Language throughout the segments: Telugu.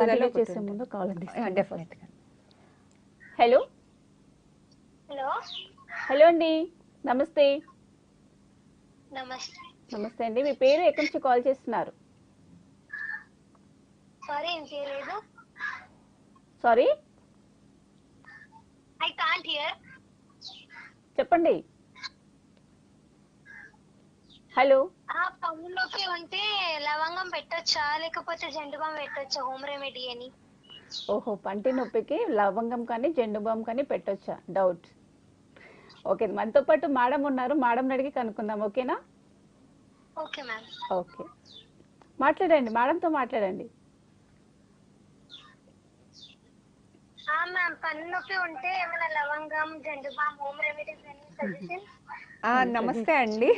కంటిన్యూ ఒకటి చేసే ఉంటుంది. ముందు కాల్ డెఫినెట్గా. హలో హలో హలో అండి, నమస్తే. నమస్తే. నమస్తే అండి, మీ పేరు ఎక్కడి నుంచి కాల్ చేస్తున్నారు? సారీ ఏం చేయలేదు. Sorry, I can't hear. చెప్పండి. హలో, పన్నులోకి ఉంటే లవంగం పెట్టొచ్చా లేకపోతే జండుబాం పెట్టొచ్చా హోమ్ రెమెడీ అని? ఓహో, పంటి నొప్పికి లవంగం కానీ జెండు బామ్ కానీ పెట్టొచ్చా? డౌట్. ఓకే, మనతో పాటు మేడం ఉన్నారు, మేడం అడిగి కనుక్కుందాం. ఓకేనా? Okay ma'am. ఓకే, మాట్లాడండి, మేడంతో మాట్లాడండి. మ్యామ్ పన్ను నొప్పి ఉంటే ఏమైనా లవంగం జండుబాం హోమ్ రెమెడీస్ అని సజెషన్? నమస్తే అండి.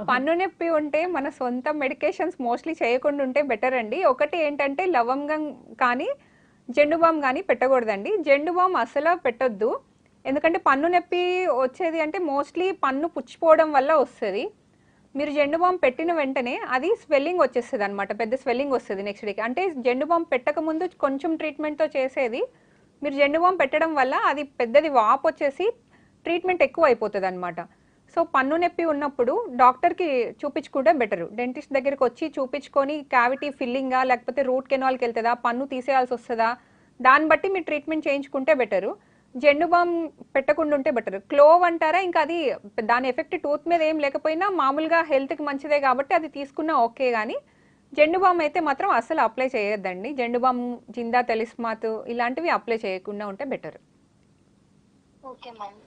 పన్ను నొప్పి ఉంటే మన సొంత మెడికేషన్స్ మోస్ట్లీ చేయకుండా ఉంటే బెటర్ అండి. ఒకటి ఏంటంటే లవంగం కానీ జెండు బామ్ కానీ పెట్టకూడదండి. జెండు బామ్ అసలు పెట్టొద్దు. ఎందుకంటే పన్ను నొప్పి వచ్చేది అంటే మోస్ట్లీ పన్ను పుచ్చిపోవడం వల్ల వస్తుంది. మీరు జెండు బామ్ పెట్టిన వెంటనే అది స్వెల్లింగ్ వచ్చేస్తుంది అనమాట, పెద్ద స్వెల్లింగ్ వస్తుంది నెక్స్ట్ డేకి. అంటే జెండు బామ్ పెట్టక ముందు కొంచెం ట్రీట్మెంట్తో చేసేది, మీరు జెండు బామ్ పెట్టడం వల్ల అది పెద్దది వాపు వచ్చేసి ట్రీట్మెంట్ ఎక్కువ అయిపోతుంది అనమాట. సో పన్ను నొప్పి ఉన్నప్పుడు డాక్టర్కి చూపించుకుంటే బెటరు. డెంటిస్ట్ దగ్గరికి వచ్చి చూపించుకొని క్యావిటీ ఫిల్లింగా లేకపోతే రూట్ కెనాల్కి వెళ్తుందా, పన్ను తీసేయాల్సి వస్తుందా, దాన్ని బట్టి మీరు ట్రీట్మెంట్ చేయించుకుంటే బెటరు. జెండు బామ్ పెట్టకుండా ఉంటే బెటర్. క్లోవ్ అంటారా, ఇంకా అది దాని ఎఫెక్ట్ టూత్ మీద ఏం లేకపోయినా మామూలుగా హెల్త్కి మంచిదే కాబట్టి అది తీసుకున్నా ఓకే. కానీ జెండు బామ్ అయితే మాత్రం అసలు అప్లై చేయొద్దండి. జెండు బామ్, జిందా, తెలిస్మాత్ ఇలాంటివి అప్లై చేయకుండా ఉంటే బెటర్. Okay ma'am.